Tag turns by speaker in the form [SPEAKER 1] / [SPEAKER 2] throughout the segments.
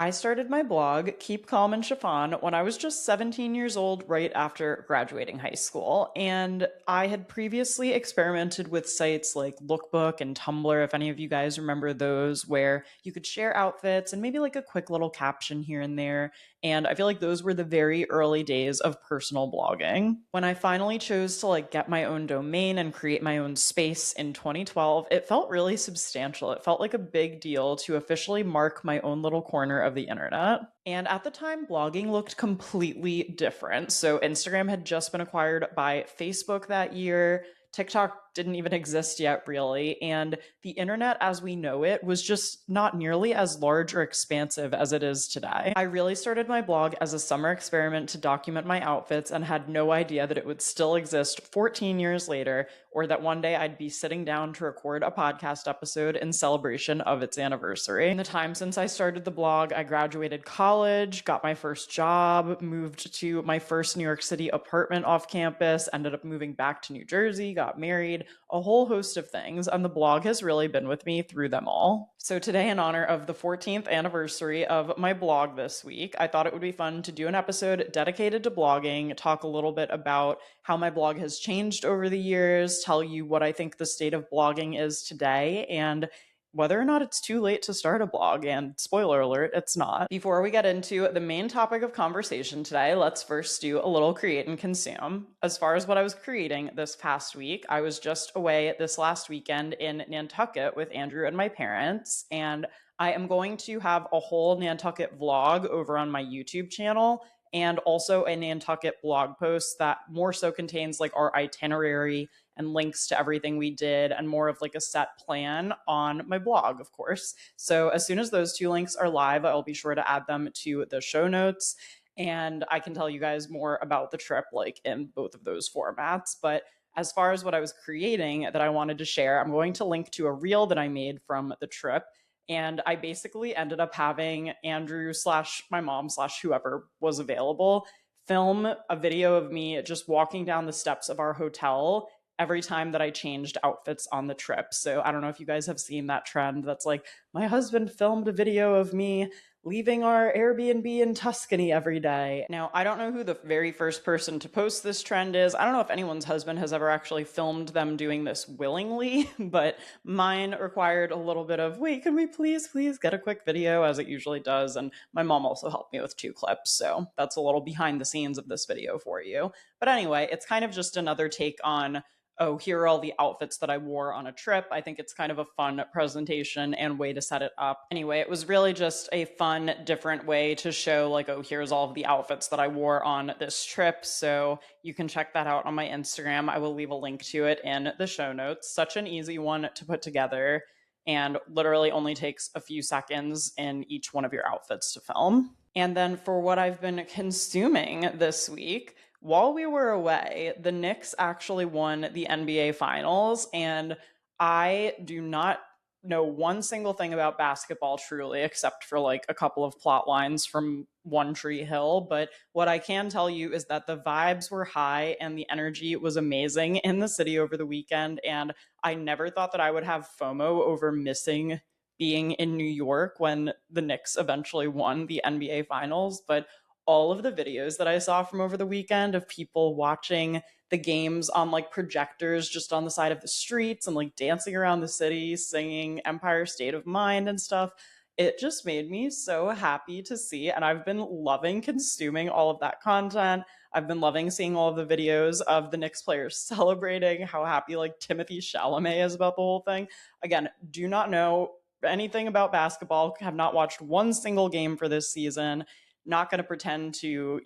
[SPEAKER 1] I started my blog, Keep Calm and Chiffon, when I was just 17 years old, right after graduating high school. And I had previously experimented with sites like Lookbook and Tumblr, if any of you guys remember those, where you could share outfits and maybe like a quick little caption here and there. And I feel like those were the very early days of personal blogging. When I finally chose to like get my own domain and create my own space in 2012, it felt really substantial. It felt like a big deal to officially mark my own little corner of the internet. And at the time, blogging looked completely different. So Instagram had just been acquired by Facebook that year. TikTok didn't even exist yet, really. And the internet as we know it was just not nearly as large or expansive as it is today. I really started my blog as a summer experiment to document my outfits and had no idea that it would still exist 14 years later, or that one day I'd be sitting down to record a podcast episode in celebration of its anniversary. In the time since I started the blog, I graduated college, got my first job, moved to my first New York City apartment off campus, ended up moving back to New Jersey, got married, a whole host of things, and the blog has really been with me through them all. So today, in honor of the 14th anniversary of my blog this week, I thought it would be fun to do an episode dedicated to blogging, talk a little bit about how my blog has changed over the years, tell you what I think the state of blogging is today, and whether or not it's too late to start a blog. And spoiler alert, it's not. Before we get into the main topic of conversation today, let's first do a little create and consume. As far as what I was creating this past week, I was just away this last weekend in Nantucket with Andrew and my parents, and I am going to have a whole Nantucket vlog over on my YouTube channel and also a Nantucket blog post that more so contains like our itinerary and links to everything we did and more of like a set plan on my blog, of course. So as soon as those two links are live, I'll be sure to add them to the show notes. And I can tell you guys more about the trip like in both of those formats. But as far as what I was creating that I wanted to share, I'm going to link to a reel that I made from the trip. And I basically ended up having Andrew slash my mom slash whoever was available film a video of me just walking down the steps of our hotel every time that I changed outfits on the trip. So I don't know if you guys have seen that trend that's like, my husband filmed a video of me leaving our Airbnb in Tuscany every day. Now, I don't know who the very first person to post this trend is. I don't know if anyone's husband has ever actually filmed them doing this willingly, but mine required a little bit of, wait, can we please get a quick video, as it usually does. And my mom also helped me with 2 clips. So that's a little behind the scenes of this video for you. But anyway, it's kind of just another take on, oh, here are all the outfits that I wore on a trip. I think it's kind of a fun presentation and way to set it up. Anyway, it was really just a fun, different way to show like, oh, here's all of the outfits that I wore on this trip. So you can check that out on my Instagram. I will leave a link to it in the show notes. Such an easy one to put together and literally only takes a few seconds in each one of your outfits to film. And then for what I've been consuming this week, while we were away, the Knicks actually won the NBA Finals, and I do not know one single thing about basketball truly, except for like a couple of plot lines from One Tree Hill. But what I can tell you is that the vibes were high and the energy was amazing in the city over the weekend. And I never thought that I would have FOMO over missing being in New York when the Knicks eventually won the NBA Finals. But all of the videos that I saw from over the weekend of people watching the games on like projectors just on the side of the streets and like dancing around the city, singing Empire State of Mind and stuff, it just made me so happy to see. And I've been loving consuming all of that content. I've been loving seeing all of the videos of the Knicks players celebrating, how happy like Timothy Chalamet is about the whole thing. Again, do not know anything about basketball, have not watched one single game for this season. Not going to pretend to,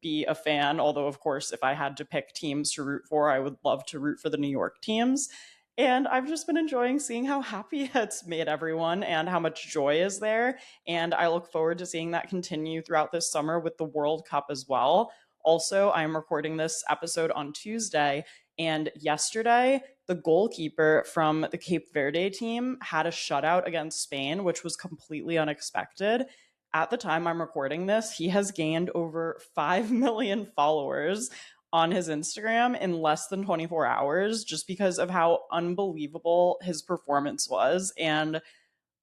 [SPEAKER 1] be a fan. Although, of course, if I had to pick teams to root for, I would love to root for the New York teams. And I've just been enjoying seeing how happy it's made everyone and how much joy is there. And I look forward to seeing that continue throughout this summer with the World Cup as well. Also, I'm recording this episode on Tuesday. And yesterday, the goalkeeper from the Cape Verde team had a shutout against Spain, which was completely unexpected. At the time I'm recording this, he has gained over 5 million followers on his Instagram in less than 24 hours just because of how unbelievable his performance was. And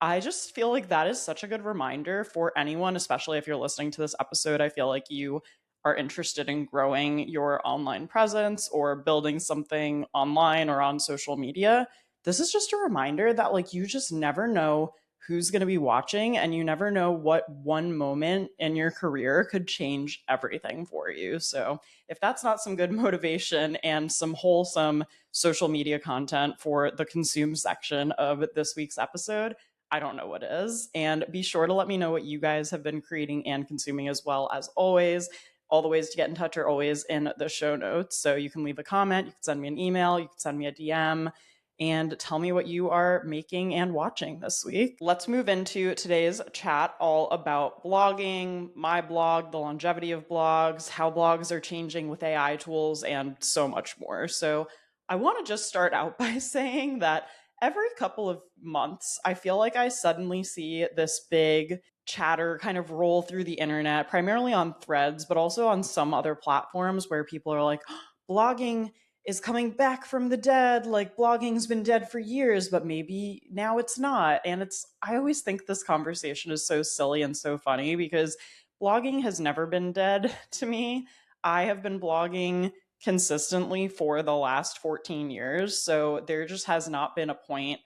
[SPEAKER 1] I just feel like that is such a good reminder for anyone, especially if you're listening to this episode. I feel like you are interested in growing your online presence or building something online or on social media. This is just a reminder that, like, you just never know who's going to be watching, and you never know what one moment in your career could change everything for you. So, if that's not some good motivation and some wholesome social media content for the consume section of this week's episode, I don't know what is. And be sure to let me know what you guys have been creating and consuming as well. As always, all the ways to get in touch are always in the show notes. So you can leave a comment, you can send me an email, you can send me a DM, and tell me what you are making and watching this week. Let's move into today's chat all about blogging, my blog, the longevity of blogs, how blogs are changing with AI tools, and so much more. So I want to just start out by saying that every couple of months, I feel like I suddenly see this big chatter kind of roll through the internet, primarily on threads, but also on some other platforms where people are like, "Oh, blogging is coming back from the dead. Like, blogging's been dead for years, but maybe now it's not." And I always think this conversation is so silly and so funny because blogging has never been dead to me. I have been blogging consistently for the last 14 years. So there just has not been a point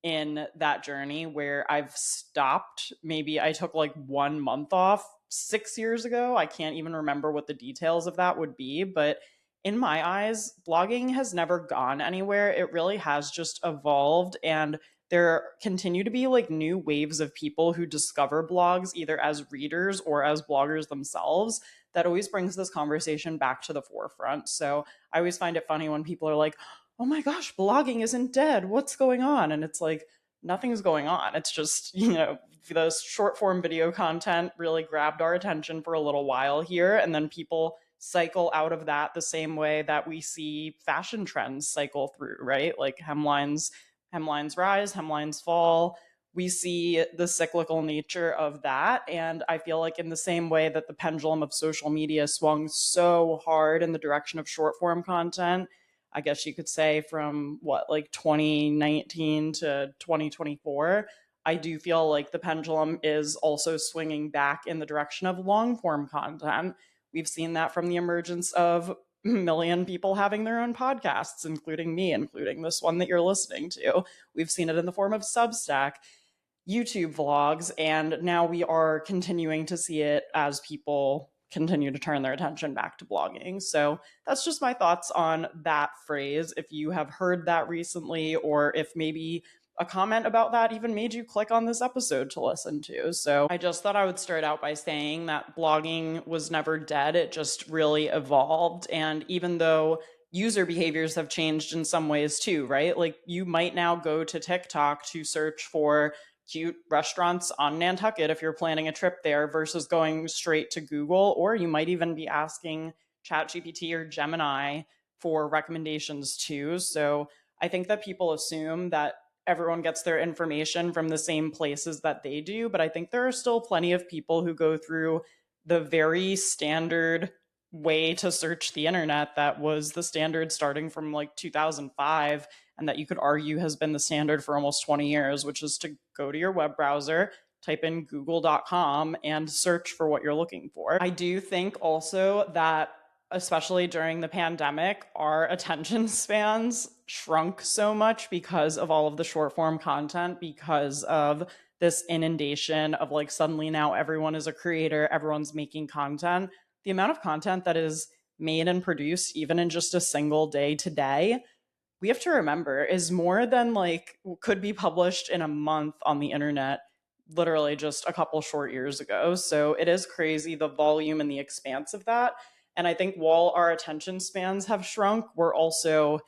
[SPEAKER 1] in that journey where I've stopped. Maybe I took like 1 month off 6 years ago. I can't even remember what the details of that would be. But in my eyes, blogging has never gone anywhere. It really has just evolved. And there continue to be like new waves of people who discover blogs either as readers or as bloggers themselves. That always brings this conversation back to the forefront. So I always find it funny when people are like, "Oh my gosh, blogging isn't dead. What's going on?" And it's like, nothing's going on. It's just, the short form video content really grabbed our attention for a little while here. And then people cycle out of that the same way that we see fashion trends cycle through, right? Like hemlines rise, hemlines fall. We see the cyclical nature of that. And I feel like, in the same way that the pendulum of social media swung so hard in the direction of short form content, I guess you could say from what, like 2019 to 2024, I do feel like the pendulum is also swinging back in the direction of long form content. We've seen that from the emergence of a million people having their own podcasts, including me, including this one that you're listening to. We've seen it in the form of Substack, YouTube vlogs, and now we are continuing to see it as people continue to turn their attention back to blogging. So that's just my thoughts on that phrase. If you have heard that recently, or if maybe a comment about that even made you click on this episode to listen to. So I just thought I would start out by saying that blogging was never dead. It just really evolved. And even though user behaviors have changed in some ways too, right? Like, you might now go to TikTok to search for cute restaurants on Nantucket if you're planning a trip there versus going straight to Google, or you might even be asking ChatGPT or Gemini for recommendations too. So I think that people assume that everyone gets their information from the same places that they do, but I think there are still plenty of people who go through the very standard way to search the internet that was the standard starting from like 2005, and that you could argue has been the standard for almost 20 years, which is to go to your web browser, type in google.com, and search for what you're looking for. I do think also that, especially during the pandemic, our attention spans shrunk so much because of all of the short form content, because of this inundation of like, suddenly now everyone is a creator, everyone's making content. The amount of content that is made and produced, even in just a single day today, we have to remember is more than like could be published in a month on the internet literally just a couple short years ago. So it is crazy, the volume and the expanse of that. And I think while our attention spans have shrunk, we're also,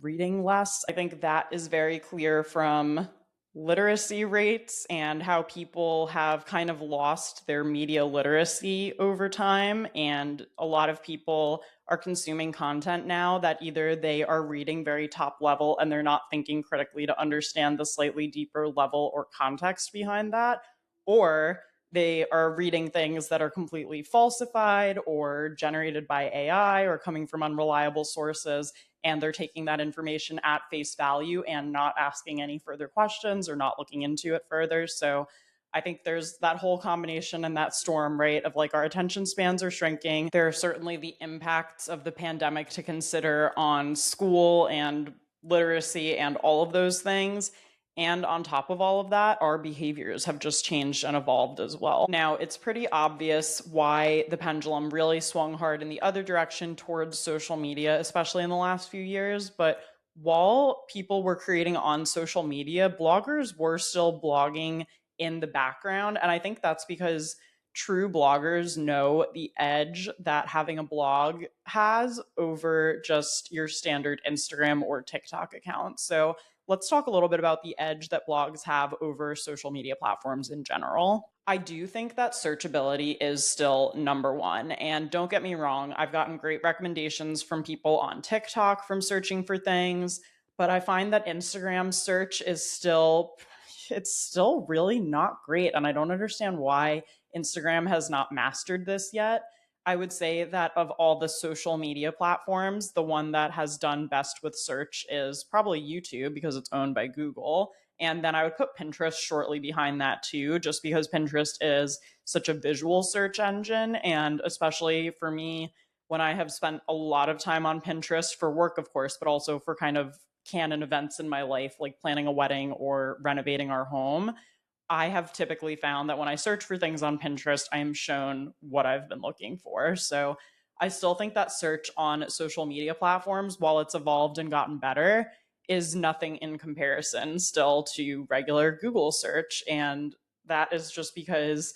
[SPEAKER 1] reading less. I think that is very clear from literacy rates and how people have kind of lost their media literacy over time. And a lot of people are consuming content now that either they are reading very top level and they're not thinking critically to understand the slightly deeper level or context behind that, or they are reading things that are completely falsified or generated by AI or coming from unreliable sources. And they're taking that information at face value and not asking any further questions or not looking into it further. So I think there's that whole combination and that storm, right, of like our attention spans are shrinking. There are certainly the impacts of the pandemic to consider on school and literacy and all of those things. And on top of all of that, our behaviors have just changed and evolved as well. Now, it's pretty obvious why the pendulum really swung hard in the other direction towards social media, especially in the last few years. But while people were creating on social media, bloggers were still blogging in the background. And I think that's because true bloggers know the edge that having a blog has over just your standard Instagram or TikTok account. So let's talk a little bit about the edge that blogs have over social media platforms in general. I do think that searchability is still number one. And don't get me wrong, I've gotten great recommendations from people on TikTok from searching for things, but I find that Instagram search is still it's still really not great, and I don't understand why Instagram has not mastered this yet. I would say that of all the social media platforms, the one that has done best with search is probably YouTube because it's owned by Google. And then I would put Pinterest shortly behind that too, just because Pinterest is such a visual search engine. And especially for me, when I have spent a lot of time on Pinterest for work, of course, but also for kind of canon events in my life, like planning a wedding or renovating our home, I have typically found that when I search for things on Pinterest, I am shown what I've been looking for. So I still think that search on social media platforms, while it's evolved and gotten better, is nothing in comparison still to regular Google search. And that is just because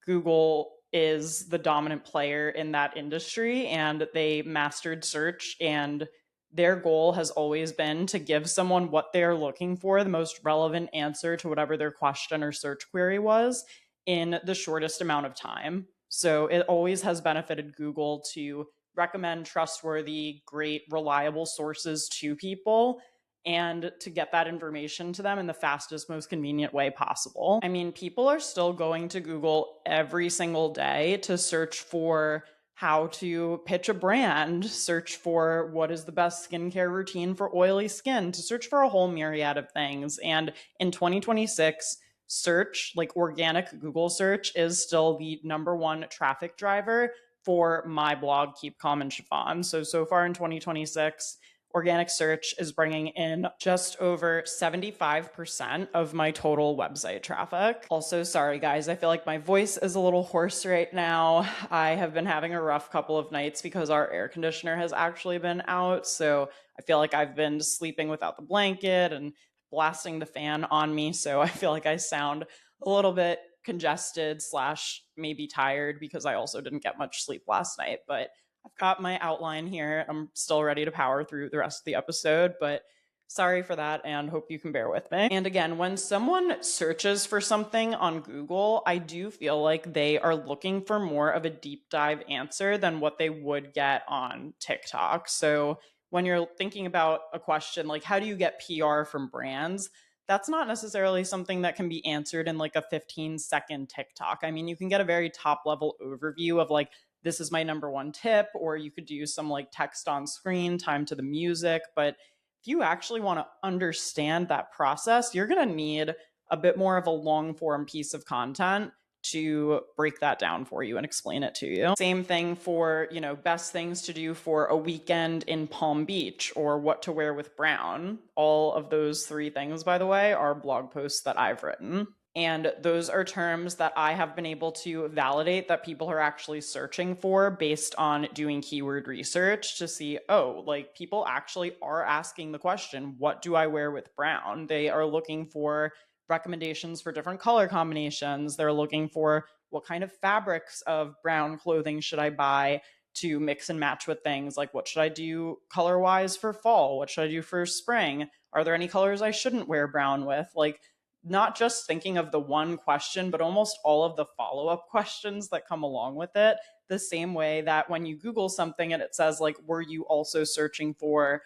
[SPEAKER 1] Google is the dominant player in that industry and they mastered search, and their goal has always been to give someone what they're looking for, the most relevant answer to whatever their question or search query was, in the shortest amount of time. So it always has benefited Google to recommend trustworthy, great, reliable sources to people and to get that information to them in the fastest, most convenient way possible. I mean, people are still going to Google every single day to search for how to pitch a brand, search for what is the best skincare routine for oily skin, to search for a whole myriad of things. And in 2026, search, like organic Google search, is still the number one traffic driver for my blog, Keep Calm and Chiffon. So far in 2026, organic search is bringing in just over 75% of my total website traffic. Also, sorry guys, I feel like my voice is a little hoarse right now. I have been having a rough couple of nights because our air conditioner has actually been out. So I feel like I've been sleeping without the blanket and blasting the fan on me. So I feel like I sound a little bit congested slash maybe tired because I also didn't get much sleep last night. But I've got my outline here. I'm still ready to power through the rest of the episode, but sorry for that and hope you can bear with me. And again, when someone searches for something on Google, I do feel like they are looking for more of a deep dive answer than what they would get on TikTok. So when you're thinking about a question like, how do you get PR from brands? That's not necessarily something that can be answered in like a 15-second TikTok. I mean, you can get a very top level overview of like, this is my number one tip, or you could do some like text on screen, time to the music. But if you actually want to understand that process, you're going to need a bit more of a long form piece of content to break that down for you and explain it to you. Same thing for, best things to do for a weekend in Palm Beach or what to wear with brown. All of those three things, by the way, are blog posts that I've written. And those are terms that I have been able to validate that people are actually searching for based on doing keyword research to see, oh, like people actually are asking the question, what do I wear with brown? They are looking for recommendations for different color combinations. They're looking for what kind of fabrics of brown clothing should I buy to mix and match with things, like what should I do color wise for fall? What should I do for spring? Are there any colors I shouldn't wear brown with? Like, not just thinking of the one question, but almost all of the follow-up questions that come along with it. The same way that when you Google something and it says like, were you also searching for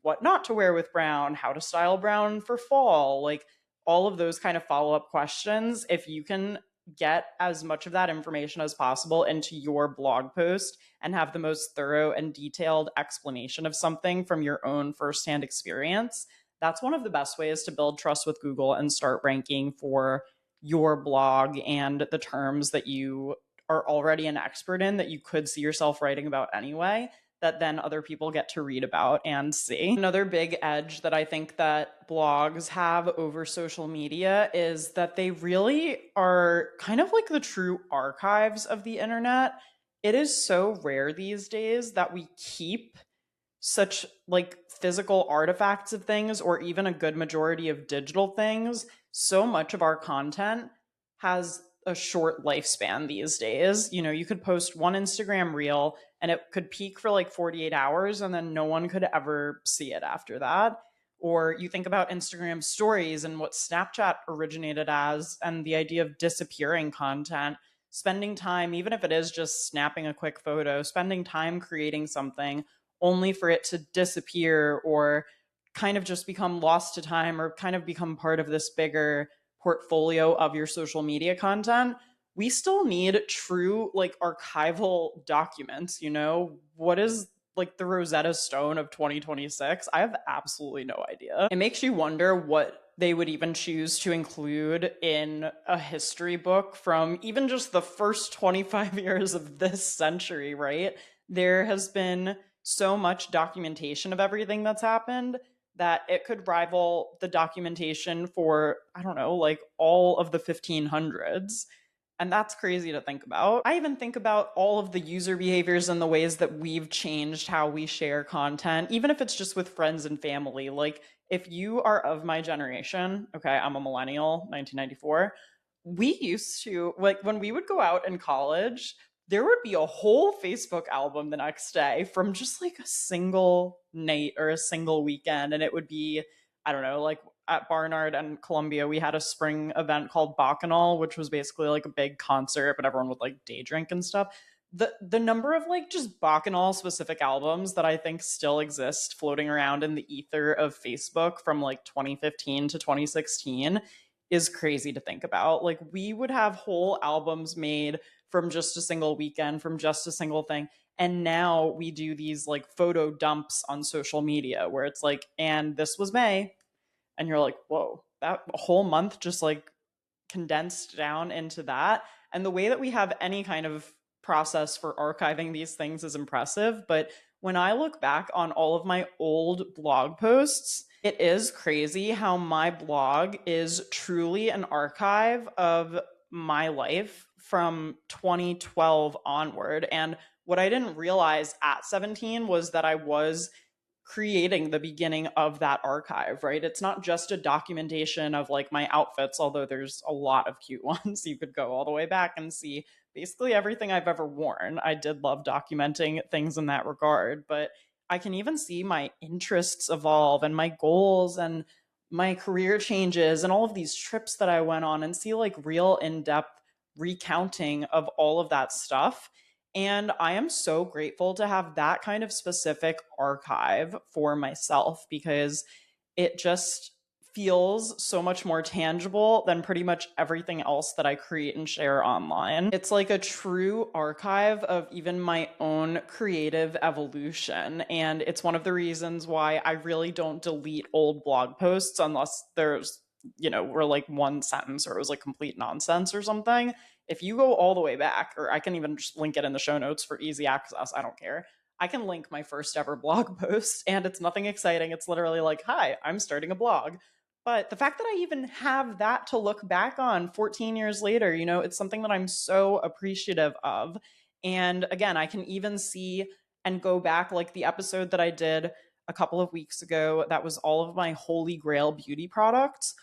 [SPEAKER 1] what not to wear with brown, how to style brown for fall, like all of those kind of follow-up questions, if you can get as much of that information as possible into your blog post and have the most thorough and detailed explanation of something from your own firsthand experience, that's one of the best ways to build trust with Google and start ranking for your blog and the terms that you are already an expert in that you could see yourself writing about anyway, that then other people get to read about and see. Another big edge that I think that blogs have over social media is that they really are kind of like the true archives of the internet. It is so rare these days that we keep such like physical artifacts of things or even a good majority of digital things. So much of our content has a short lifespan these days. You know, you could post one Instagram reel and it could peak for like 48 hours and then no one could ever see it after that. Or you think about Instagram stories and what Snapchat originated as and the idea of disappearing content, spending time, even if it is just snapping a quick photo, spending time creating something only for it to disappear or kind of just become lost to time or kind of become part of this bigger portfolio of your social media content. We still need true like archival documents, you know? What is like the Rosetta Stone of 2026? I have absolutely no idea. It makes you wonder what they would even choose to include in a history book from even just the first 25 years of this century, right? There has been so much documentation of everything that's happened that it could rival the documentation for, I don't know, like all of the 1500s. And that's crazy to think about. I even think about all of the user behaviors and the ways that we've changed how we share content, even if it's just with friends and family. Like, if you are of my generation, okay, I'm a millennial, 1994. We used to, like, when we would go out in college, there would be a whole Facebook album the next day from just like a single night or a single weekend. And it would be, I don't know, like at Barnard and Columbia, we had a spring event called Bacchanal, which was basically like a big concert, but everyone would like day drink and stuff. The number of like just Bacchanal specific albums that I think still exist floating around in the ether of Facebook from like 2015 to 2016 is crazy to think about. Like, we would have whole albums made from just a single weekend, from just a single thing. And now we do these like photo dumps on social media where it's like, and this was May, and you're like, whoa, that whole month just like condensed down into that. And the way that we have any kind of process for archiving these things is impressive. But when I look back on all of my old blog posts, it is crazy how my blog is truly an archive of my life from 2012 onward. And what I didn't realize at 17 was that I was creating the beginning of that archive, right? It's not just a documentation of like my outfits, although there's a lot of cute ones. You could go all the way back and see basically everything I've ever worn. I did love documenting things in that regard, but I can even see my interests evolve and my goals and my career changes and all of these trips that I went on and see like real in-depth recounting of all of that stuff. And I am so grateful to have that kind of specific archive for myself because it just feels so much more tangible than pretty much everything else that I create and share online. It's like a true archive of even my own creative evolution. And it's one of the reasons why I really don't delete old blog posts unless there's, you know, were like one sentence or it was like complete nonsense or something. If you go all the way back, or I can even just link it in the show notes for easy access, I don't care. I can link my first ever blog post, and it's nothing exciting. It's literally like, hi, I'm starting a blog. But the fact that I even have that to look back on 14 years later, you know, it's something that I'm so appreciative of. And again, I can even see and go back, like the episode that I did a couple of weeks ago, that was all of my holy grail beauty products.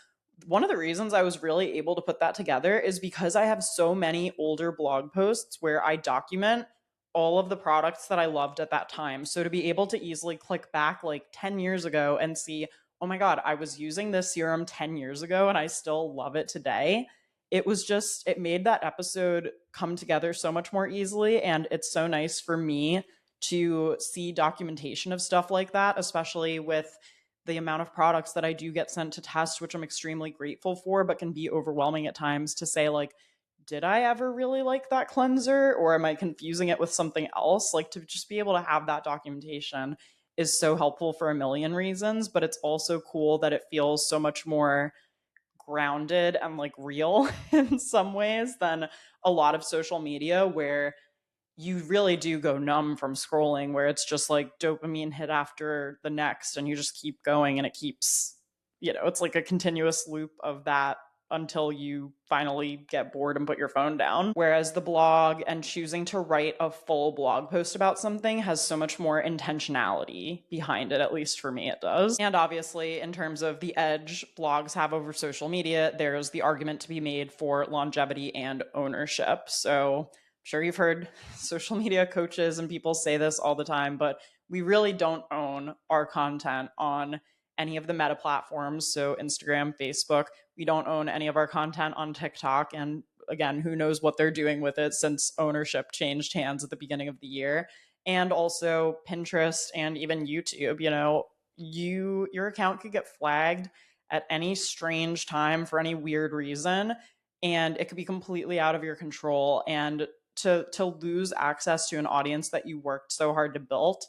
[SPEAKER 1] One of the reasons I was really able to put that together is because I have so many older blog posts where I document all of the products that I loved at that time. So to be able to easily click back like 10 years ago and see, oh my God, I was using this serum 10 years ago and I still love it today. It was just, it made that episode come together so much more easily. And it's so nice for me to see documentation of stuff like that, especially with the amount of products that I do get sent to test, which I'm extremely grateful for, but can be overwhelming at times to say, like, did I ever really like that cleanser, or am I confusing it with something else? Like, to just be able to have that documentation is so helpful for a million reasons, but it's also cool that it feels so much more grounded and like real in some ways than a lot of social media where you really do go numb from scrolling, where it's just like dopamine hit after the next and you just keep going and it keeps, it's like a continuous loop of that until you finally get bored and put your phone down. Whereas the blog and choosing to write a full blog post about something has so much more intentionality behind it, at least for me, it does. And obviously, in terms of the edge blogs have over social media, there's the argument to be made for longevity and ownership. So sure you've heard social media coaches and people say this all the time, but we really don't own our content on any of the meta platforms. So Instagram, Facebook, we don't own any of our content on TikTok. And again, who knows what they're doing with it since ownership changed hands at the beginning of the year. And also Pinterest and even YouTube, your account could get flagged at any strange time for any weird reason, and it could be completely out of your control. And to lose access to an audience that you worked so hard to build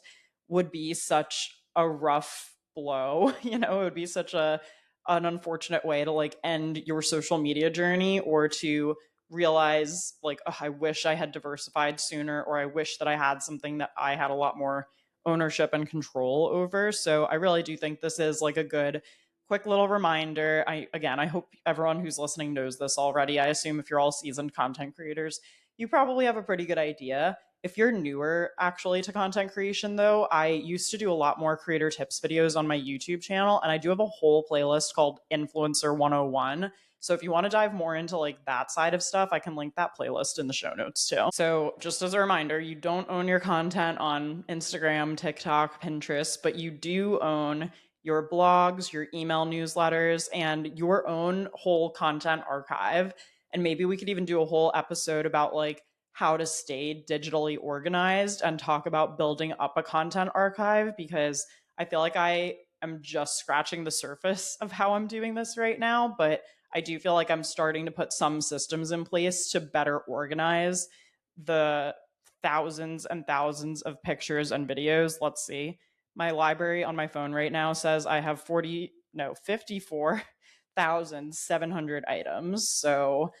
[SPEAKER 1] would be such a rough blow. It would be such an unfortunate way to like end your social media journey, or to realize like, oh, I wish I had diversified sooner, or I wish that I had something that I had a lot more ownership and control over. So I really do think this is like a good quick little reminder. I hope everyone who's listening knows this already. I assume if you're all seasoned content creators, you probably have a pretty good idea. If you're newer actually to content creation though, I used to do a lot more creator tips videos on my YouTube channel, and I do have a whole playlist called Influencer 101. So if you want to dive more into like that side of stuff, I can link that playlist in the show notes too. So just as a reminder, you don't own your content on Instagram, TikTok, Pinterest, but you do own your blogs, your email newsletters, and your own whole content archive. And maybe we could even do a whole episode about like how to stay digitally organized and talk about building up a content archive, because I feel like I am just scratching the surface of how I'm doing this right now. But I do feel like I'm starting to put some systems in place to better organize the thousands and thousands of pictures and videos. Let's see. My library on my phone right now says I have 54,700 items. So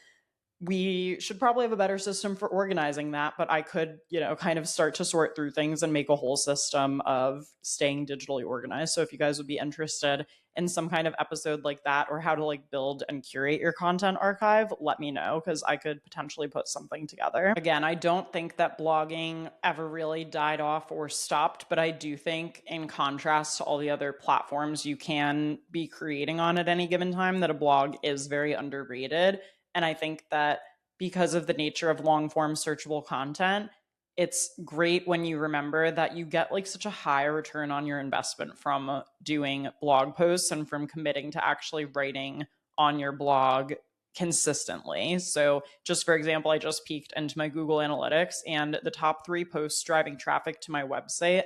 [SPEAKER 1] we should probably have a better system for organizing that, but I could, kind of start to sort through things and make a whole system of staying digitally organized. So if you guys would be interested in some kind of episode like that, or how to like build and curate your content archive, let me know, because I could potentially put something together. Again, I don't think that blogging ever really died off or stopped, but I do think, in contrast to all the other platforms you can be creating on at any given time, that a blog is very underrated. And I think that because of the nature of long form searchable content, it's great when you remember that you get like such a high return on your investment from doing blog posts and from committing to actually writing on your blog consistently. So just for example, I just peeked into my Google Analytics, and the top 3 posts driving traffic to my website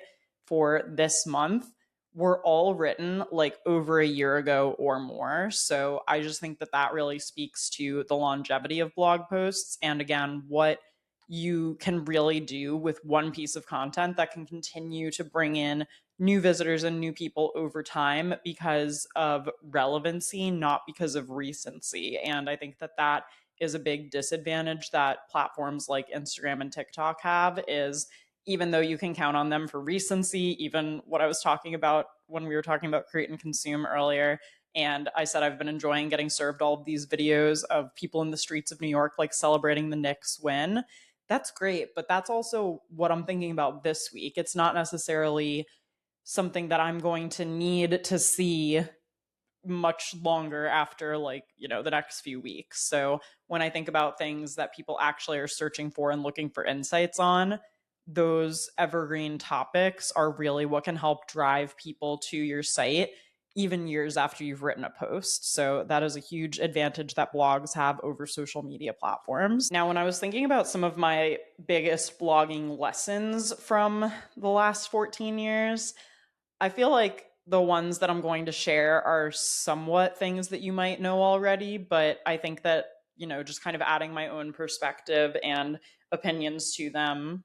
[SPEAKER 1] for this month were all written like over a year ago or more. So I just think that that really speaks to the longevity of blog posts, and again, what you can really do with one piece of content that can continue to bring in new visitors and new people over time because of relevancy, not because of recency. And I think that that is a big disadvantage that platforms like Instagram and TikTok have, is even though you can count on them for recency, even what I was talking about when we were talking about create and consume earlier. And I said I've been enjoying getting served all of these videos of people in the streets of New York like celebrating the Knicks win. That's great, but that's also what I'm thinking about this week. It's not necessarily something that I'm going to need to see much longer after the next few weeks. So when I think about things that people actually are searching for and looking for insights on, those evergreen topics are really what can help drive people to your site even years after you've written a post. So that is a huge advantage that blogs have over social media platforms. Now, when I was thinking about some of my biggest blogging lessons from the last 14 years, I feel like the ones that I'm going to share are somewhat things that you might know already, but I think that just kind of adding my own perspective and opinions to them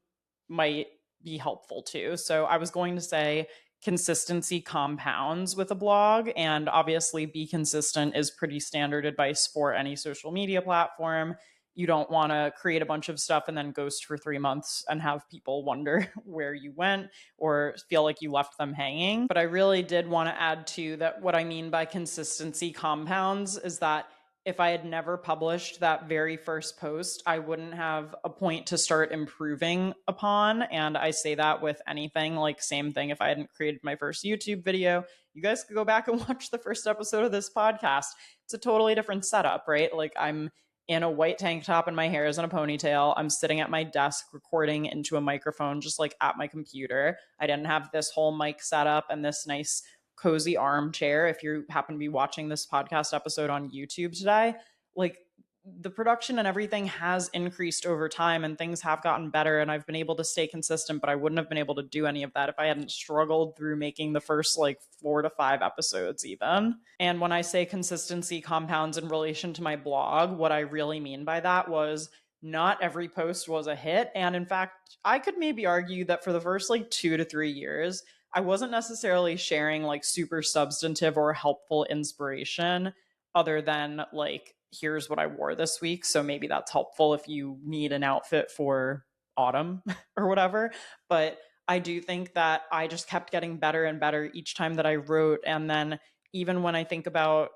[SPEAKER 1] might be helpful too. So I was going to say consistency compounds with a blog, and obviously be consistent is pretty standard advice for any social media platform. You don't want to create a bunch of stuff and then ghost for 3 months and have people wonder where you went or feel like you left them hanging. But I really did want to add to that what I mean by consistency compounds is that if I had never published that very first post, I wouldn't have a point to start improving upon. And I say that with anything, like same thing. If I hadn't created my first YouTube video, you guys could go back and watch the first episode of this podcast. It's a totally different setup, right? Like I'm in a white tank top and my hair is in a ponytail. I'm sitting at my desk recording into a microphone, just like at my computer. I didn't have this whole mic setup and this nice cozy armchair. If you happen to be watching this podcast episode on YouTube today, like the production and everything has increased over time and things have gotten better and I've been able to stay consistent, but I wouldn't have been able to do any of that if I hadn't struggled through making the first like 4 to 5 episodes even. And when I say consistency compounds in relation to my blog, what I really mean by that was not every post was a hit. And in fact, I could maybe argue that for the first like 2 to 3 years, I wasn't necessarily sharing like super substantive or helpful inspiration other than like, here's what I wore this week. So maybe that's helpful if you need an outfit for autumn or whatever. But I do think that I just kept getting better and better each time that I wrote. And then even when I think about,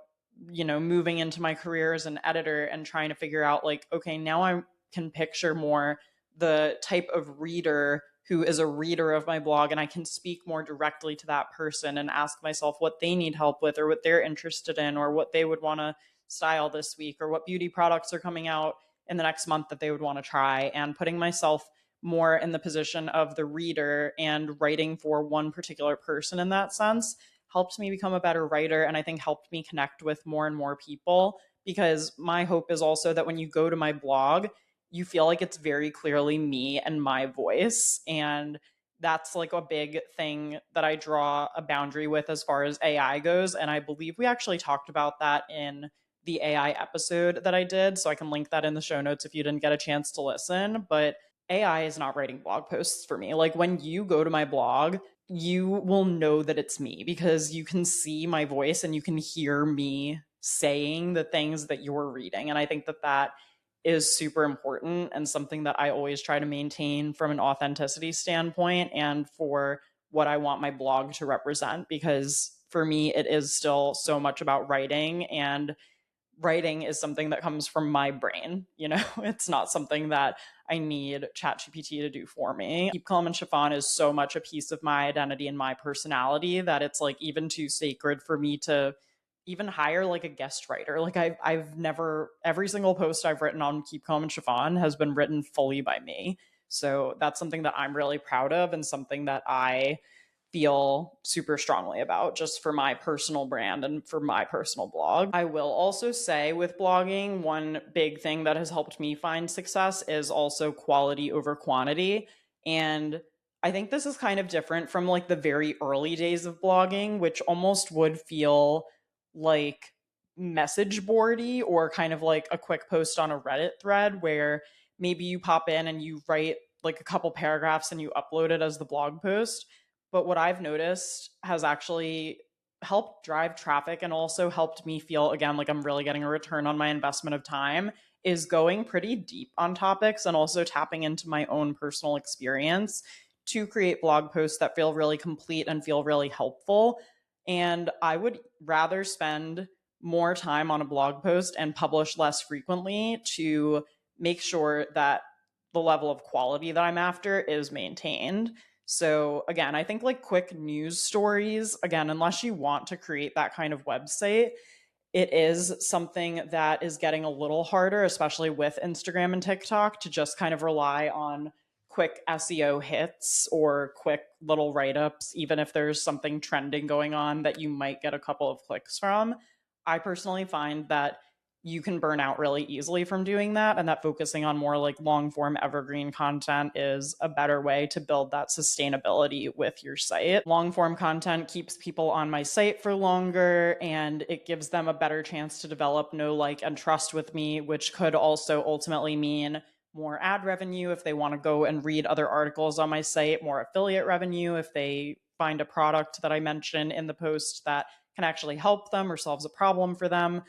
[SPEAKER 1] moving into my career as an editor and trying to figure out like, okay, now I can picture more the type of reader who is a reader of my blog, and I can speak more directly to that person and ask myself what they need help with or what they're interested in or what they would want to style this week or what beauty products are coming out in the next month that they would want to try, and putting myself more in the position of the reader and writing for one particular person in that sense helped me become a better writer, and I think helped me connect with more and more people, because my hope is also that when you go to my blog, you feel like it's very clearly me and my voice. And that's like a big thing that I draw a boundary with as far as AI goes. And I believe we actually talked about that in the AI episode that I did. So I can link that in the show notes if you didn't get a chance to listen. But AI is not writing blog posts for me. Like when you go to my blog, you will know that it's me because you can see my voice and you can hear me saying the things that you're reading. And I think that that is super important and something that I always try to maintain from an authenticity standpoint and for what I want my blog to represent, because for me, it is still so much about writing, and writing is something that comes from my brain. It's not something that I need ChatGPT to do for me. Keep Calm and Chiffon is so much a piece of my identity and my personality that it's like even too sacred for me to even hire like a guest writer. Like I've never, every single post I've written on Keep Calm and Chiffon has been written fully by me. So that's something that I'm really proud of and something that I feel super strongly about just for my personal brand and for my personal blog. I will also say with blogging, one big thing that has helped me find success is also quality over quantity. And I think this is kind of different from like the very early days of blogging, which almost would feel like message boardy or kind of like a quick post on a Reddit thread where maybe you pop in and you write like a couple paragraphs and you upload it as the blog post. But what I've noticed has actually helped drive traffic and also helped me feel, again, like I'm really getting a return on my investment of time, is going pretty deep on topics and also tapping into my own personal experience to create blog posts that feel really complete and feel really helpful. And I would rather spend more time on a blog post and publish less frequently to make sure that the level of quality that I'm after is maintained. So again, I think like quick news stories, again, unless you want to create that kind of website, it is something that is getting a little harder, especially with Instagram and TikTok, to just kind of rely on quick SEO hits or quick little write-ups, even if there's something trending going on that you might get a couple of clicks from. I personally find that you can burn out really easily from doing that, and that focusing on more like long form evergreen content is a better way to build that sustainability with your site. Long form content keeps people on my site for longer, and it gives them a better chance to develop know, like, and trust with me, which could also ultimately mean more ad revenue if they want to go and read other articles on my site, more affiliate revenue if they find a product that I mention in the post that can actually help them or solves a problem for them.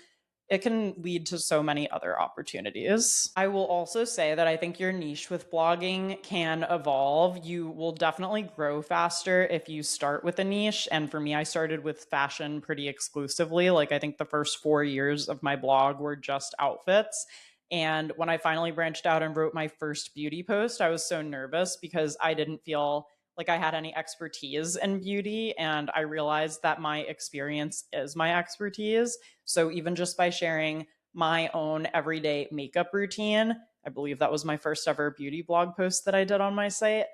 [SPEAKER 1] It can lead to so many other opportunities. I will also say that I think your niche with blogging can evolve. You will definitely grow faster if you start with a niche. And for me, I started with fashion pretty exclusively. Like, I think the first 4 years of my blog were just outfits. And when I finally branched out and wrote my first beauty post, I was so nervous because I didn't feel like I had any expertise in beauty. And I realized that my experience is my expertise. So even just by sharing my own everyday makeup routine, I believe that was my first ever beauty blog post that I did on my site.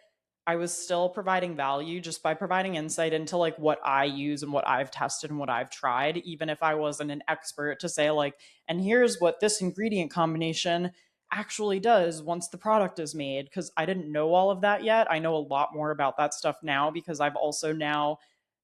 [SPEAKER 1] I was still providing value just by providing insight into like what I use and what I've tested and what I've tried, even if I wasn't an expert to say like, and here's what this ingredient combination actually does once the product is made, because I didn't know all of that yet. I know a lot more about that stuff now because I've also now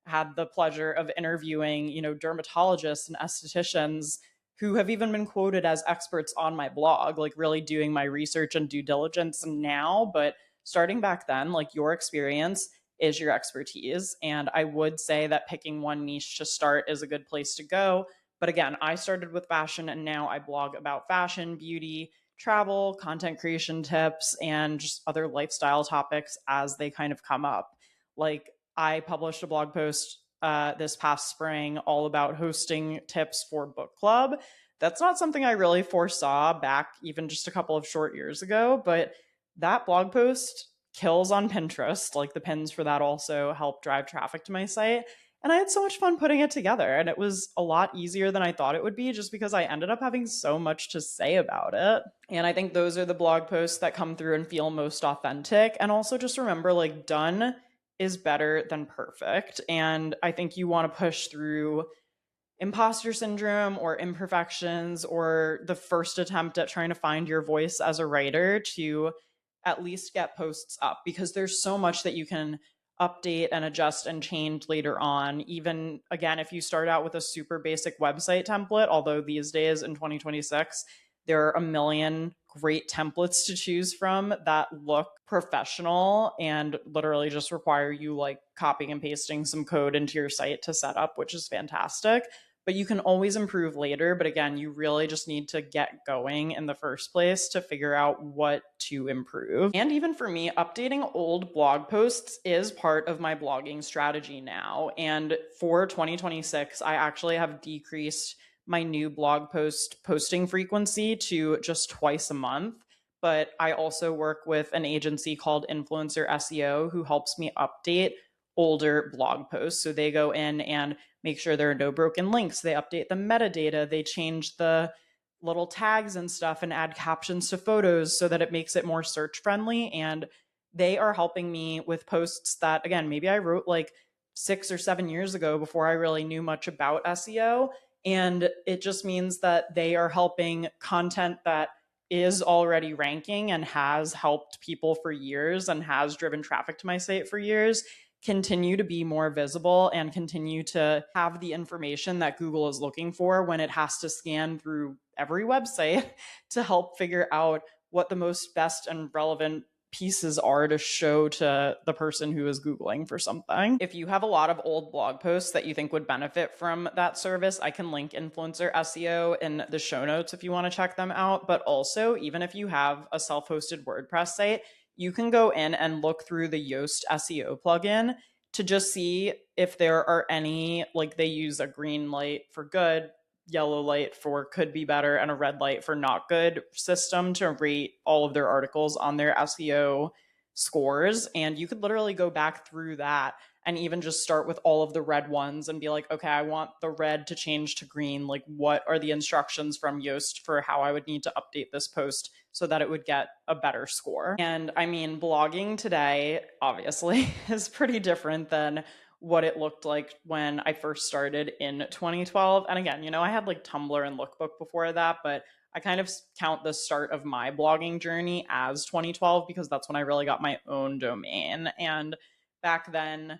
[SPEAKER 1] had the pleasure of interviewing, dermatologists and estheticians who have even been quoted as experts on my blog, like really doing my research and due diligence now. But starting back then, like, your experience is your expertise. And I would say that picking one niche to start is a good place to go. But again, I started with fashion and now I blog about fashion, beauty, travel, content creation tips, and just other lifestyle topics as they kind of come up. Like, I published a blog post this past spring all about hosting tips for book club. That's not something I really foresaw back even just a couple of short years ago, but that blog post kills on Pinterest. Like, the pins for that also help drive traffic to my site. And I had so much fun putting it together. And it was a lot easier than I thought it would be just because I ended up having so much to say about it. And I think those are the blog posts that come through and feel most authentic. And also just remember, like, done is better than perfect. And I think you want to push through imposter syndrome or imperfections or the first attempt at trying to find your voice as a writer to at least get posts up, because there's so much that you can update and adjust and change later on. Even again, if you start out with a super basic website template, although these days in 2026, there are a million great templates to choose from that look professional and literally just require you like copying and pasting some code into your site to set up, which is fantastic. But you can always improve later. But again, you really just need to get going in the first place to figure out what to improve. And even for me, updating old blog posts is part of my blogging strategy now. And for 2026, I actually have decreased my new blog post posting frequency to just twice a month. But I also work with an agency called Influencer SEO who helps me update older blog posts. So they go in and make sure there are no broken links. They update the metadata. They change the little tags and stuff and add captions to photos so that it makes it more search friendly. And they are helping me with posts that, again, maybe I wrote like 6 or 7 years ago before I really knew much about SEO. And it just means that they are helping content that is already ranking and has helped people for years and has driven traffic to my site for years continue to be more visible and continue to have the information that Google is looking for when it has to scan through every website to help figure out what the most best and relevant pieces are to show to the person who is Googling for something. If you have a lot of old blog posts that you think would benefit from that service, I can link Influencer SEO in the show notes if you want to check them out. But also, even if you have a self-hosted WordPress site, you can go in and look through the Yoast SEO plugin to just see if there are any, like, they use a green light for good, yellow light for could be better, and a red light for not good system to rate all of their articles on their SEO scores. And you could literally go back through that and even just start with all of the red ones and be like, okay, I want the red to change to green. Like, what are the instructions from Yoast for how I would need to update this post so that it would get a better score? And I mean, blogging today, obviously, is pretty different than what it looked like when I first started in 2012. And again, I had like Tumblr and Lookbook before that, but I kind of count the start of my blogging journey as 2012 because that's when I really got my own domain. And back then,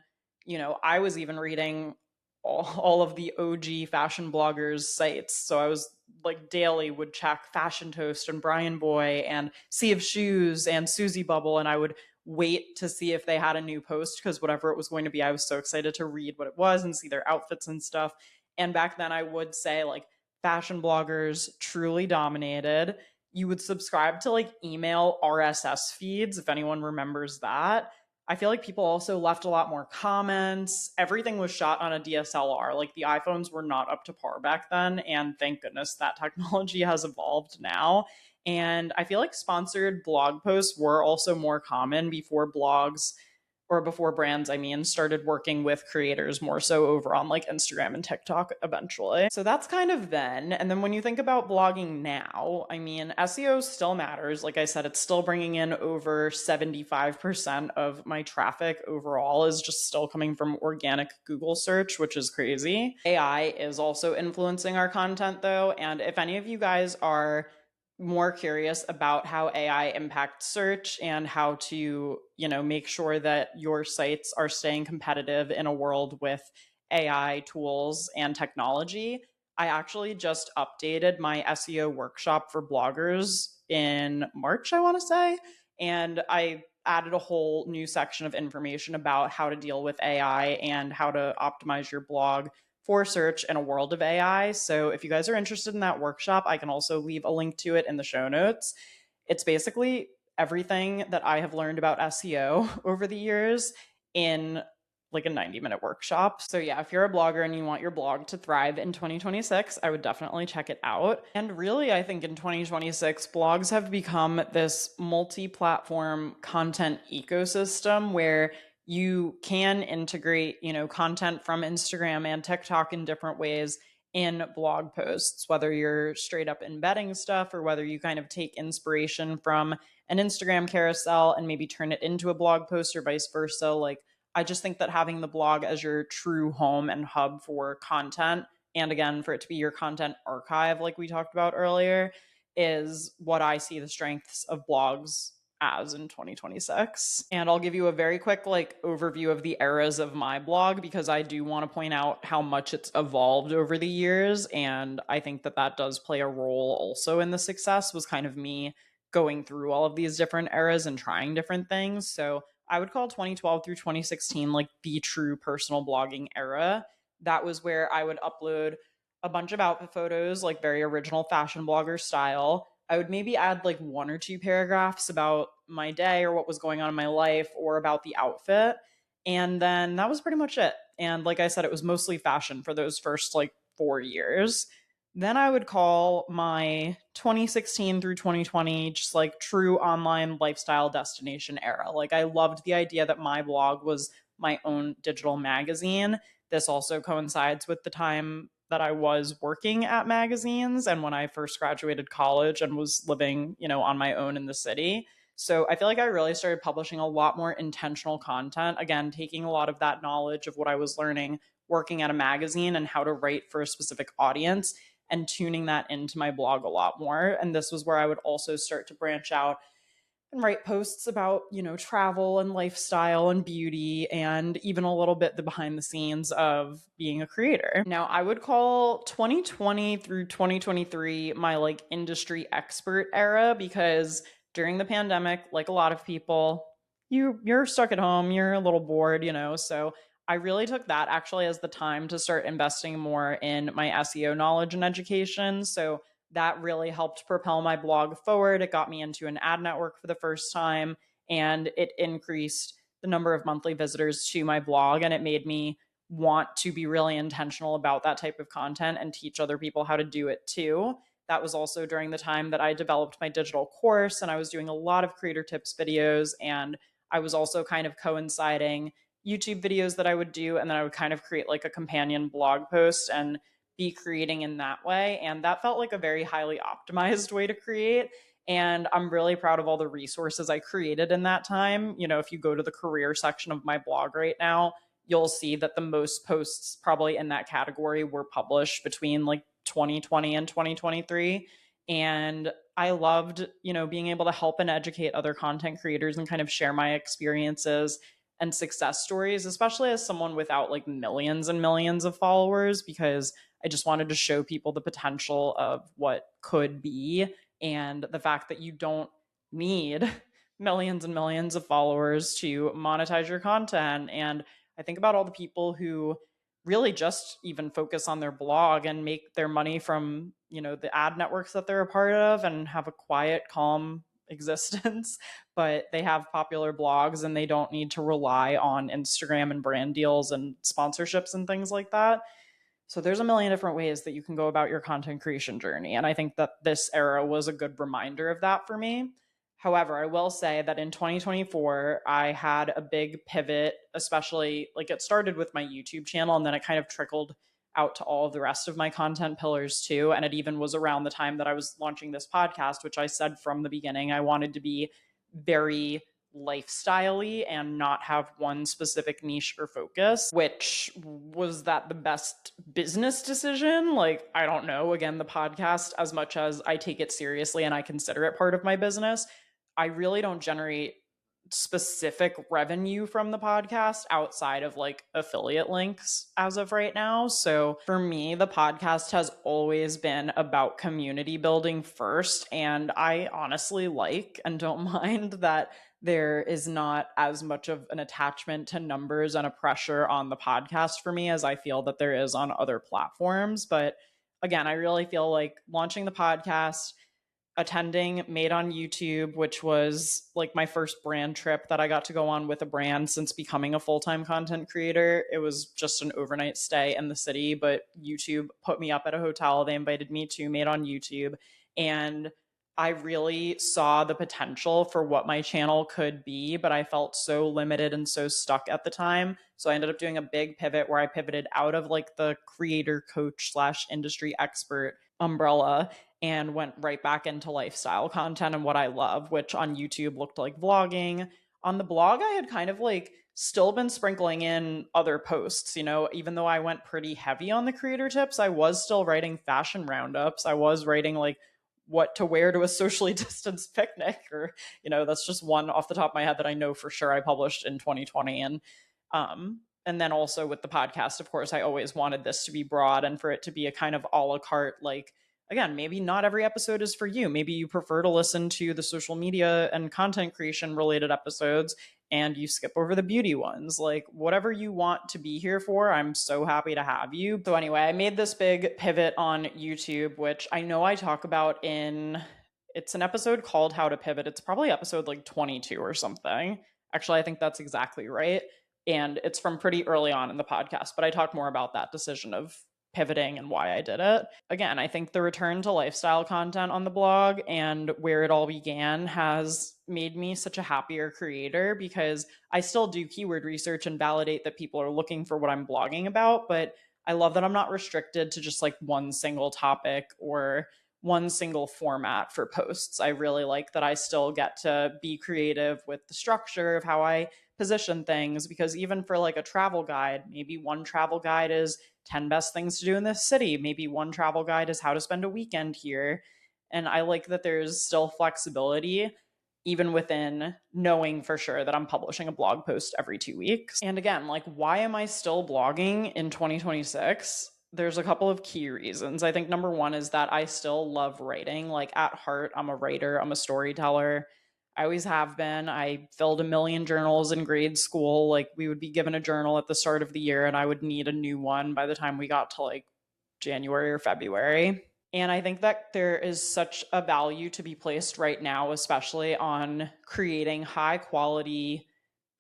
[SPEAKER 1] I was even reading all of the OG fashion bloggers' sites. So I was like daily would check Fashion Toast and Brian Boy and Sea of Shoes and Susie Bubble, and I would wait to see if they had a new post because whatever it was going to be, I was so excited to read what it was and see their outfits and stuff. And back then, I would say like fashion bloggers truly dominated. You would subscribe to like email RSS feeds if anyone remembers that. I feel like people also left a lot more comments. Everything was shot on a DSLR. Like the iPhones were not up to par back then. And thank goodness that technology has evolved now. And I feel like sponsored blog posts were also more common before blogs or before brands, started working with creators more so over on like Instagram and TikTok eventually. So that's kind of then. And then when you think about blogging now, SEO still matters. Like I said, it's still bringing in over 75% of my traffic overall is just still coming from organic Google search, which is crazy. AI is also influencing our content though. And if any of you guys are more curious about how AI impacts search and how to, make sure that your sites are staying competitive in a world with AI tools and technology, I actually just updated my SEO workshop for bloggers in March, I want to say. And I added a whole new section of information about how to deal with AI and how to optimize your blog for search in a world of AI. So if you guys are interested in that workshop, I can also leave a link to it in the show notes. It's basically everything that I have learned about SEO over the years in like a 90-minute workshop. So yeah, if you're a blogger and you want your blog to thrive in 2026, I would definitely check it out. And really, I think in 2026, blogs have become this multi-platform content ecosystem where you can integrate, content from Instagram and TikTok in different ways in blog posts, whether you're straight up embedding stuff or whether you kind of take inspiration from an Instagram carousel and maybe turn it into a blog post or vice versa. Like, I just think that having the blog as your true home and hub for content, and again, for it to be your content archive, like we talked about earlier, is what I see the strengths of blogs as in 2026. And I'll give you a very quick overview of the eras of my blog because I do want to point out how much it's evolved over the years, and I think that that does play a role also in the success, was kind of me going through all of these different eras and trying different things. So I would call 2012 through 2016 like the true personal blogging era. That was where I would upload a bunch of outfit photos, like very original fashion blogger style. I would maybe add like one or two paragraphs about my day or what was going on in my life or about the outfit. And then that was pretty much it. And like I said, it was mostly fashion for those first like 4 years. Then I would call my 2016 through 2020 just like true online lifestyle destination era. Like I loved the idea that my blog was my own digital magazine. This also coincides with the time that I was working at magazines and when I first graduated college and was living, on my own in the city. So I feel like I really started publishing a lot more intentional content. Again, taking a lot of that knowledge of what I was learning working at a magazine and how to write for a specific audience and tuning that into my blog a lot more. And this was where I would also start to branch out and write posts about, travel and lifestyle and beauty and even a little bit the behind the scenes of being a creator. Now, I would call 2020 through 2023 my like industry expert era because during the pandemic, like a lot of people, you're stuck at home, you're a little bored, so I really took that actually as the time to start investing more in my SEO knowledge and education. So that really helped propel my blog forward. It got me into an ad network for the first time, and it increased the number of monthly visitors to my blog. And it made me want to be really intentional about that type of content and teach other people how to do it too. That was also during the time that I developed my digital course, and I was doing a lot of creator tips videos. And I was also kind of coinciding YouTube videos that I would do, and then I would kind of create like a companion blog post and be creating in that way. And that felt like a very highly optimized way to create. And I'm really proud of all the resources I created in that time. If you go to the career section of my blog right now, you'll see that the most posts probably in that category were published between like 2020 and 2023. And I loved, being able to help and educate other content creators and kind of share my experiences and success stories, especially as someone without like millions and millions of followers, because I just wanted to show people the potential of what could be and the fact that you don't need millions and millions of followers to monetize your content. And I think about all the people who really just even focus on their blog and make their money from, the ad networks that they're a part of and have a quiet, calm existence, but they have popular blogs and they don't need to rely on Instagram and brand deals and sponsorships and things like that. So there's a million different ways that you can go about your content creation journey. And I think that this era was a good reminder of that for me. However, I will say that in 2024, I had a big pivot, especially like it started with my YouTube channel and then it kind of trickled out to all of the rest of my content pillars too. And it even was around the time that I was launching this podcast, which I said from the beginning, I wanted to be very lifestyle-y and not have one specific niche or focus. Which was that the best business decision? Like, I don't know. Again, the podcast, as much as I take it seriously and I consider it part of my business, I really don't generate specific revenue from the podcast outside of like affiliate links as of right now. So for me, the podcast has always been about community building first. And I honestly like and don't mind that there is not as much of an attachment to numbers and a pressure on the podcast for me as I feel that there is on other platforms. But again, I really feel like launching the podcast, attending Made on YouTube, which was like my first brand trip that I got to go on with a brand since becoming a full-time content creator. It was just an overnight stay in the city, but YouTube put me up at a hotel. They invited me to Made on YouTube. And I really saw the potential for what my channel could be, but I felt so limited and so stuck at the time. So I ended up doing a big pivot where I pivoted out of like the creator coach slash industry expert umbrella and went right back into lifestyle content and what I love, which on YouTube looked like vlogging. On the blog, I had kind of like still been sprinkling in other posts, even though I went pretty heavy on the creator tips, I was still writing fashion roundups. I was writing like what to wear to a socially distanced picnic, or, that's just one off the top of my head that I know for sure I published in 2020. And then also with the podcast, of course, I always wanted this to be broad and for it to be a kind of a la carte, like, again, maybe not every episode is for you. Maybe you prefer to listen to the social media and content creation related episodes and you skip over the beauty ones. Like, whatever you want to be here for, I'm so happy to have you. So anyway, I made this big pivot on YouTube, which I know I talk about it's an episode called How to Pivot. It's probably episode like 22 or something. Actually, I think that's exactly right. And it's from pretty early on in the podcast, but I talk more about that decision of pivoting and why I did it. Again, I think the return to lifestyle content on the blog and where it all began has made me such a happier creator, because I still do keyword research and validate that people are looking for what I'm blogging about, but I love that I'm not restricted to just like one single topic or one single format for posts. I really like that I still get to be creative with the structure of how I position things, because even for like a travel guide, maybe one travel guide is 10 best things to do in this city. Maybe one travel guide is how to spend a weekend here. And I like that there's still flexibility, even within knowing for sure that I'm publishing a blog post every 2 weeks. And again, like, why am I still blogging in 2026? There's a couple of key reasons. I think number one is that I still love writing. Like, at heart, I'm a writer, I'm a storyteller. I always have been. I filled a million journals in grade school. Like, we would be given a journal at the start of the year and I would need a new one by the time we got to like January or February. And I think that there is such a value to be placed right now, especially on creating high quality,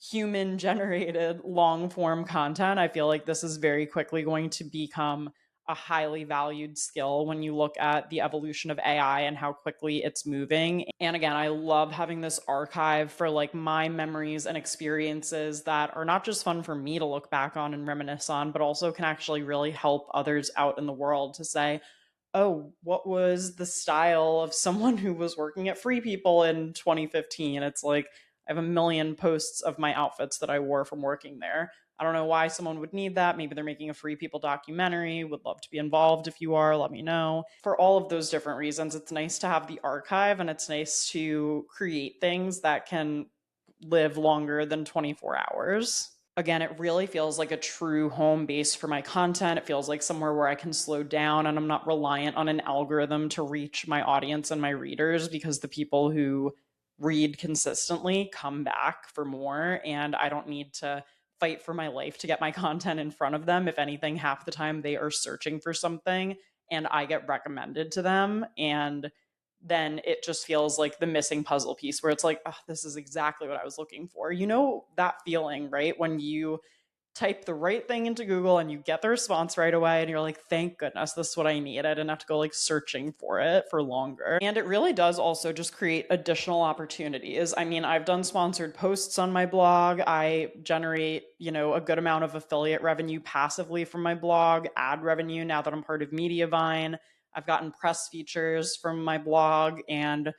[SPEAKER 1] human generated long form content. I feel like this is very quickly going to become a highly valued skill when you look at the evolution of AI and how quickly it's moving. And again, I love having this archive for like my memories and experiences that are not just fun for me to look back on and reminisce on, but also can actually really help others out in the world to say, oh, what was the style of someone who was working at Free People in 2015? It's like, I have a million posts of my outfits that I wore from working there. I don't know why someone would need that. Maybe they're making a Free People documentary. Would love to be involved. If you are, let me know. For all of those different reasons, it's nice to have the archive, and it's nice to create things that can live longer than 24 hours. Again, it really feels like a true home base for my content. It feels like somewhere where I can slow down and I'm not reliant on an algorithm to reach my audience and my readers, because the people who read consistently come back for more, and I don't need to fight for my life to get my content in front of them. If anything, half the time they are searching for something and I get recommended to them, and then it just feels like the missing puzzle piece where it's like, oh, this is exactly what I was looking for. You know that feeling, right? When you type the right thing into Google and you get the response right away and you're like, thank goodness, this is what I need. I didn't have to go like searching for it for longer. And it really does also just create additional opportunities. I mean, I've done sponsored posts on my blog. I generate, a good amount of affiliate revenue passively from my blog, ad revenue now that I'm part of Mediavine. I've gotten press features from my blog, and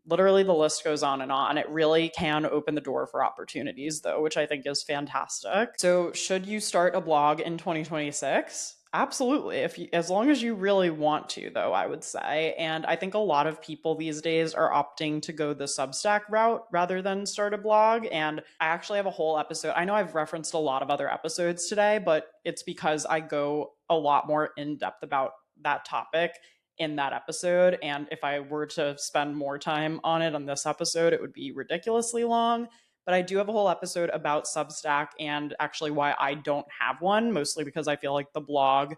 [SPEAKER 1] literally the list goes on and on. It really can open the door for opportunities, though, which I think is fantastic. So should you start a blog in 2026? Absolutely. As long as you really want to, though, I would say. And I think a lot of people these days are opting to go the Substack route rather than start a blog. And I actually have a whole episode. I know I've referenced a lot of other episodes today, but it's because I go a lot more in depth about that topic in that episode. And if I were to spend more time on it on this episode, it would be ridiculously long. But I do have a whole episode about Substack and actually why I don't have one, mostly because I feel like the blog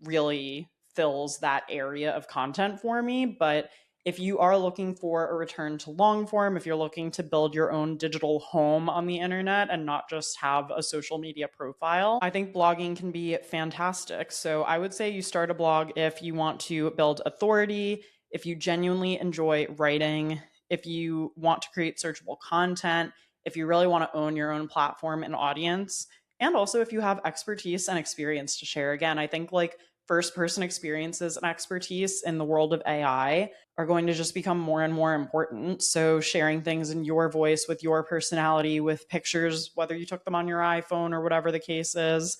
[SPEAKER 1] really fills that area of content for me. But if you are looking for a return to long form, if you're looking to build your own digital home on the internet and not just have a social media profile, I think blogging can be fantastic. So I would say you start a blog if you want to build authority, if you genuinely enjoy writing, if you want to create searchable content, if you really want to own your own platform and audience, and also if you have expertise and experience to share. Again, I think like first person experiences and expertise in the world of AI are going to just become more and more important. So sharing things in your voice with your personality, with pictures, whether you took them on your iPhone or whatever the case is,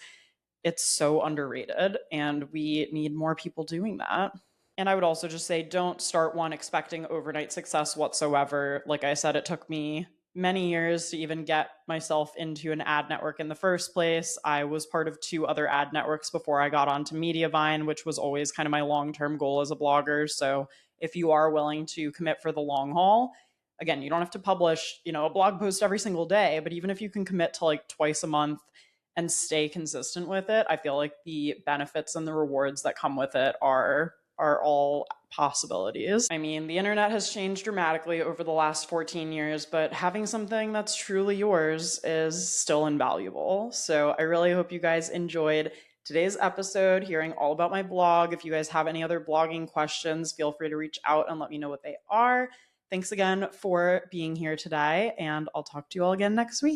[SPEAKER 1] it's so underrated, and we need more people doing that. And I would also just say, don't start one expecting overnight success whatsoever. Like I said, it took me many years to even get myself into an ad network in the first place. I was part of 2 other ad networks before I got onto Mediavine, which was always kind of my long-term goal as a blogger. So if you are willing to commit for the long haul, again, you don't have to publish, a blog post every single day, but even if you can commit to like twice a month and stay consistent with it, I feel like the benefits and the rewards that come with it are all possibilities. I mean, the internet has changed dramatically over the last 14 years, but having something that's truly yours is still invaluable. So I really hope you guys enjoyed today's episode, hearing all about my blog. If you guys have any other blogging questions, feel free to reach out and let me know what they are. Thanks again for being here today, and I'll talk to you all again next week.